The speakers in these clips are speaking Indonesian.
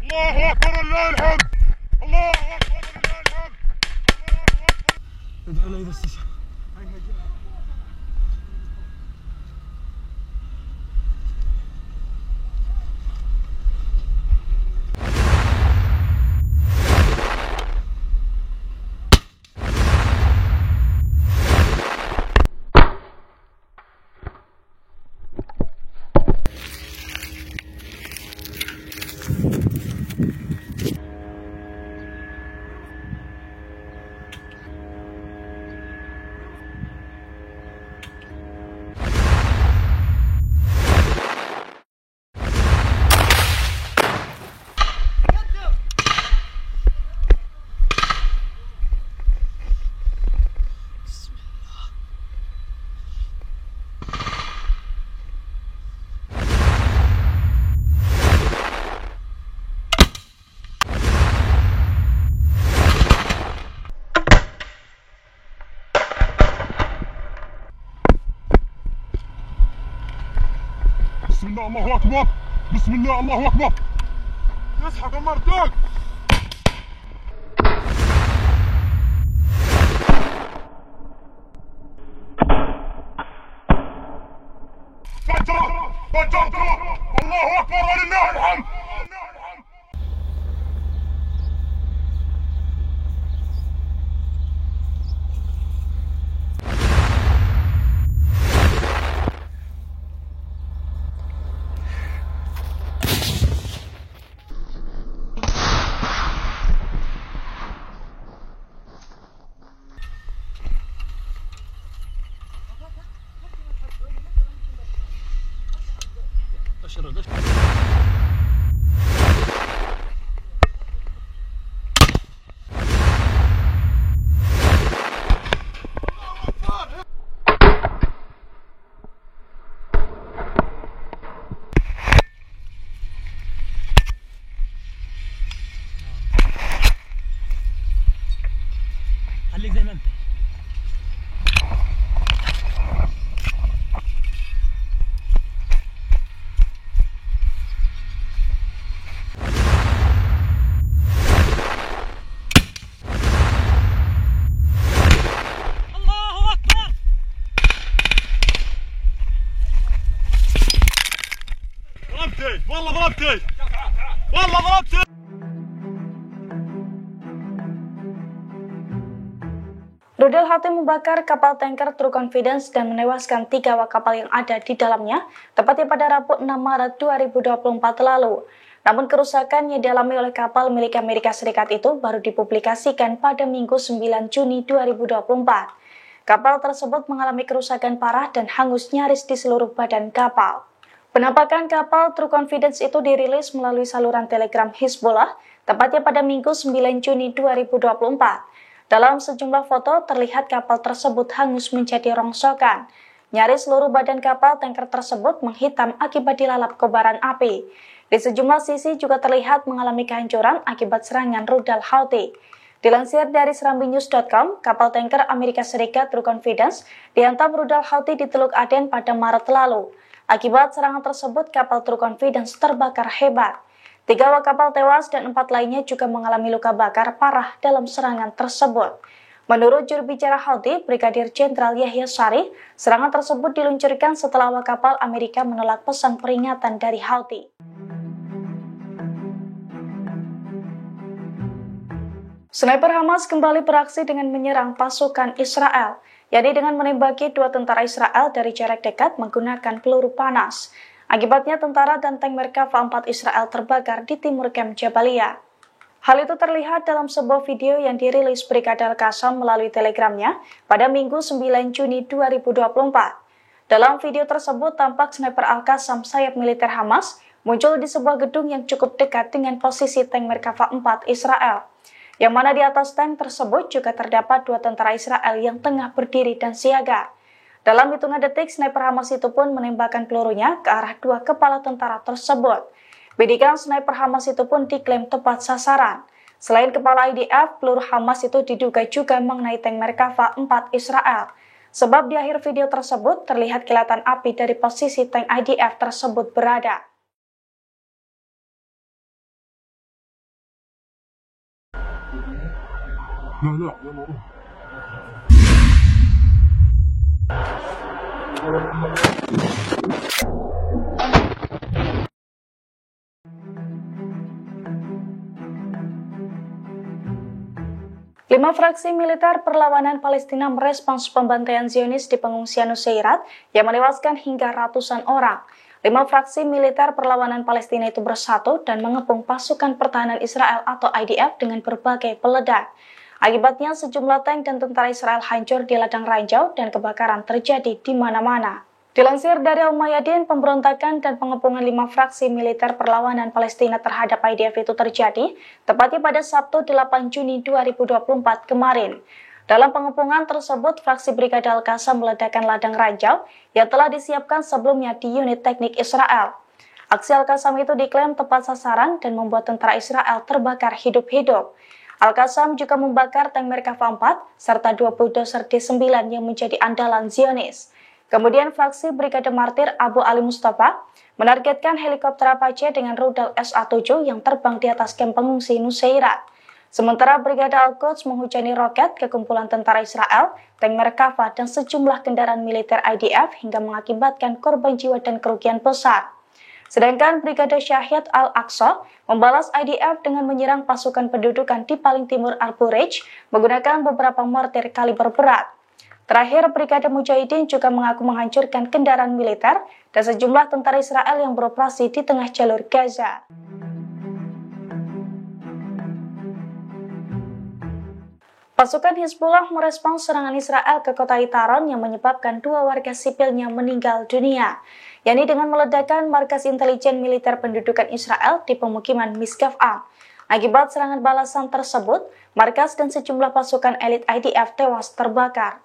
الله أكبر لله الحمد. الله أكبر لله الحمد. ادعوا لي إذا استشهد. بسم الله الله أكبر. بسم الله الله أكبر. يسحق المردود. فجر فجرت. الله أكبر ولله الحمد. خليك زي ما انت. الله أكبر. ضربتي والله ضربتي والله ضربتي. Rudal Houthi membakar kapal tanker True Confidence dan menewaskan 3 awak kapal yang ada di dalamnya, tepatnya pada Rabu 6 Maret 2024 lalu. Namun kerusakan yang dialami oleh kapal milik Amerika Serikat itu baru dipublikasikan pada Minggu 9 Juni 2024. Kapal tersebut mengalami kerusakan parah dan hangus nyaris di seluruh badan kapal. Penampakan kapal True Confidence itu dirilis melalui saluran Telegram Hizbullah, tepatnya pada Minggu 9 Juni 2024. Dalam sejumlah foto terlihat kapal tersebut hangus menjadi rongsokan. Nyaris seluruh badan kapal tanker tersebut menghitam akibat dilalap kobaran api. Di sejumlah sisi juga terlihat mengalami kehancuran akibat serangan rudal Houthi. Dilansir dari serambinews.com, kapal tanker Amerika Serikat True Confidence dihantam rudal Houthi di Teluk Aden pada Maret lalu. Akibat serangan tersebut, kapal True Confidence terbakar hebat. 3 awak kapal tewas dan 4 lainnya juga mengalami luka bakar parah dalam serangan tersebut. Menurut juru bicara Houthi, Brigadir Jenderal Yahya Sarih, serangan tersebut diluncurkan setelah awak kapal Amerika menolak pesan peringatan dari Houthi. Sniper Hamas kembali beraksi dengan menyerang pasukan Israel, yakni dengan menembaki 2 tentara Israel dari jarak dekat menggunakan peluru panas. Akibatnya tentara dan tank Merkava 4 Israel terbakar di timur Kem Jabalia. Hal itu terlihat dalam sebuah video yang dirilis Brigade Al-Qassam melalui telegramnya pada Minggu 9 Juni 2024. Dalam video tersebut tampak sniper Al-Qassam sayap militer Hamas muncul di sebuah gedung yang cukup dekat dengan posisi tank Merkava 4 Israel. Yang mana di atas tank tersebut juga terdapat 2 tentara Israel yang tengah berdiri dan siaga. Dalam hitungan detik, sniper Hamas itu pun menembakkan pelurunya ke arah 2 kepala tentara tersebut. Bidikan sniper Hamas itu pun diklaim tepat sasaran. Selain kepala IDF, peluru Hamas itu diduga juga mengenai tank Merkava 4 Israel. Sebab di akhir video tersebut terlihat kilatan api dari posisi tank IDF tersebut berada. لا لا يلا روح. Lima fraksi militer perlawanan Palestina merespons pembantaian Zionis di pengungsian Nusairat yang menewaskan hingga ratusan orang. 5 fraksi militer perlawanan Palestina itu bersatu dan mengepung pasukan pertahanan Israel atau IDF dengan berbagai peledak. Akibatnya sejumlah tank dan tentara Israel hancur di ladang ranjau dan kebakaran terjadi di mana-mana. Dilansir dari Al-Mayadin, pemberontakan dan pengepungan 5 fraksi militer perlawanan Palestina terhadap IDF itu terjadi tepatnya pada Sabtu 8 Juni 2024 kemarin. Dalam pengepungan tersebut, fraksi Brigade Al-Qassam meledakkan ladang ranjau yang telah disiapkan sebelumnya di unit teknik Israel. Aksi Al-Qassam itu diklaim tepat sasaran dan membuat tentara Israel terbakar hidup-hidup. Al-Qassam juga membakar tank Merkava 4 serta 2 bulldozer D9 yang menjadi andalan Zionis. Kemudian fraksi Brigade Martir Abu Ali Mustafa menargetkan helikopter Apache dengan rudal SA-7 yang terbang di atas kamp pengungsi Nusairat. Sementara Brigade Al-Quds menghujani roket ke kumpulan tentara Israel, tank Merkava, dan sejumlah kendaraan militer IDF hingga mengakibatkan korban jiwa dan kerugian besar. Sedangkan Brigade Syahid Al-Aqsa membalas IDF dengan menyerang pasukan pendudukan di paling timur Al-Bureij menggunakan beberapa mortir kaliber berat. Terakhir, Brigade Mujahidin juga mengaku menghancurkan kendaraan militer dan sejumlah tentara Israel yang beroperasi di tengah jalur Gaza. Pasukan Hizbullah merespons serangan Israel ke kota Itaron yang menyebabkan 2 warga sipilnya meninggal dunia, yakni dengan meledakkan markas intelijen militer pendudukan Israel di pemukiman Misgaf-Am. Akibat serangan balasan tersebut, markas dan sejumlah pasukan elit IDF tewas terbakar.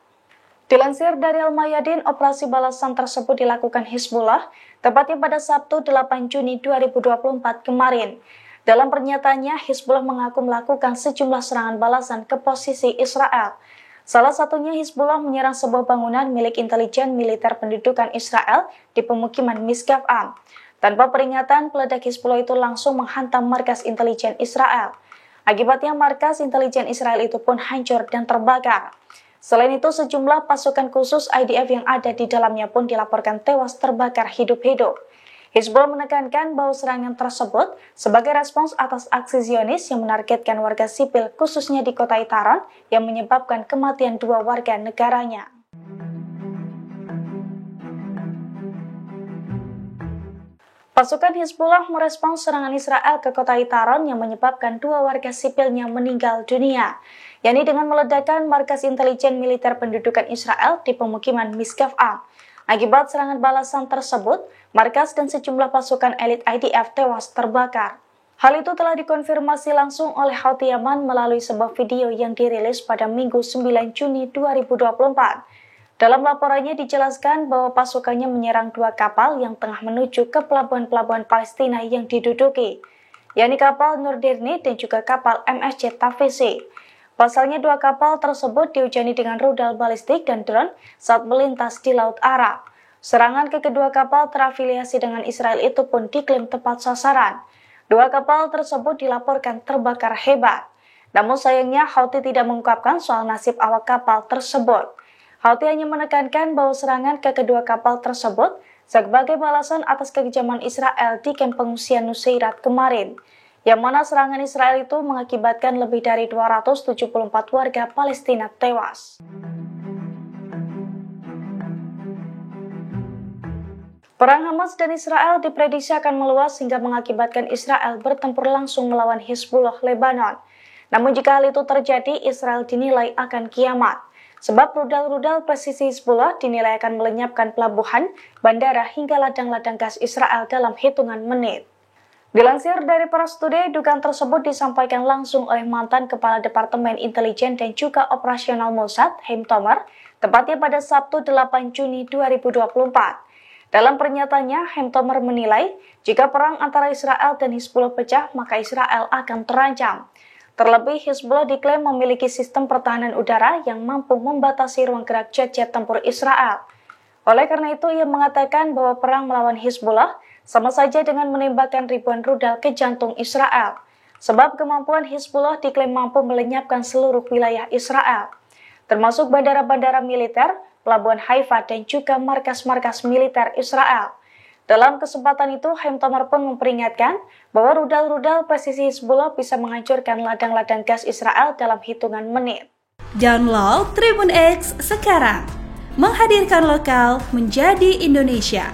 Dilansir dari Al-Mayadin, operasi balasan tersebut dilakukan Hizbullah tepatnya pada Sabtu 8 Juni 2024 kemarin. Dalam pernyataannya, Hizbullah mengaku melakukan sejumlah serangan balasan ke posisi Israel. Salah satunya Hizbullah menyerang sebuah bangunan milik intelijen militer pendudukan Israel di pemukiman Misgaf-Am. Tanpa peringatan, peledak Hizbullah itu langsung menghantam markas intelijen Israel. Akibatnya markas intelijen Israel itu pun hancur dan terbakar. Selain itu, sejumlah pasukan khusus IDF yang ada di dalamnya pun dilaporkan tewas terbakar hidup-hidup. Hizbullah menekankan bahwa serangan tersebut sebagai respons atas aksi Zionis yang menargetkan warga sipil khususnya di kota Itaron yang menyebabkan kematian 2 warga negaranya. Pasukan Hizbullah merespons serangan Israel ke kota Itaron yang menyebabkan 2 warga sipilnya meninggal dunia, yakni dengan meledakkan markas intelijen militer pendudukan Israel di pemukiman Misgaf-Am. Akibat serangan balasan tersebut, markas dan sejumlah pasukan elit IDF tewas terbakar. Hal itu telah dikonfirmasi langsung oleh Houthi Yaman melalui sebuah video yang dirilis pada Minggu 9 Juni 2024. Dalam laporannya dijelaskan bahwa pasukannya menyerang 2 kapal yang tengah menuju ke pelabuhan-pelabuhan Palestina yang diduduki, yakni kapal Nurdirni dan juga kapal MSC Tafisi. Pasalnya 2 kapal tersebut dihujani dengan rudal balistik dan drone saat melintas di Laut Arab. Serangan ke kedua kapal terafiliasi dengan Israel itu pun diklaim tepat sasaran. 2 kapal tersebut dilaporkan terbakar hebat. Namun sayangnya Houthi tidak mengungkapkan soal nasib awak kapal tersebut. Houthi hanya menekankan bahwa serangan ke kedua kapal tersebut sebagai balasan atas kekejaman Israel di kamp pengungsian Nusairat kemarin, yang mana serangan Israel itu mengakibatkan lebih dari 274 warga Palestina tewas. Perang Hamas dan Israel diprediksi akan meluas hingga mengakibatkan Israel bertempur langsung melawan Hizbullah Lebanon. Namun jika hal itu terjadi, Israel dinilai akan kiamat. Sebab rudal-rudal presisi Hizbullah dinilai akan melenyapkan pelabuhan, bandara, hingga ladang-ladang gas Israel dalam hitungan menit. Dilansir dari Paras Today, dugaan tersebut disampaikan langsung oleh mantan Kepala Departemen Intelijen dan juga Operasional Mossad, Haim Tomer, tepatnya pada Sabtu 8 Juni 2024. Dalam pernyataannya, Haim Tomer menilai, jika perang antara Israel dan Hizbullah pecah, maka Israel akan terancam. Terlebih, Hizbullah diklaim memiliki sistem pertahanan udara yang mampu membatasi ruang gerak jet-jet tempur Israel. Oleh karena itu, ia mengatakan bahwa perang melawan Hizbullah sama saja dengan menembakkan ribuan rudal ke jantung Israel. Sebab kemampuan Hizbullah diklaim mampu melenyapkan seluruh wilayah Israel, termasuk bandara-bandara militer, pelabuhan Haifa, dan juga markas-markas militer Israel. Dalam kesempatan itu, Haim Tamar pun memperingatkan bahwa rudal-rudal presisi Hizbullah bisa menghancurkan ladang-ladang gas Israel dalam hitungan menit. Download Tribun X sekarang, menghadirkan lokal menjadi Indonesia.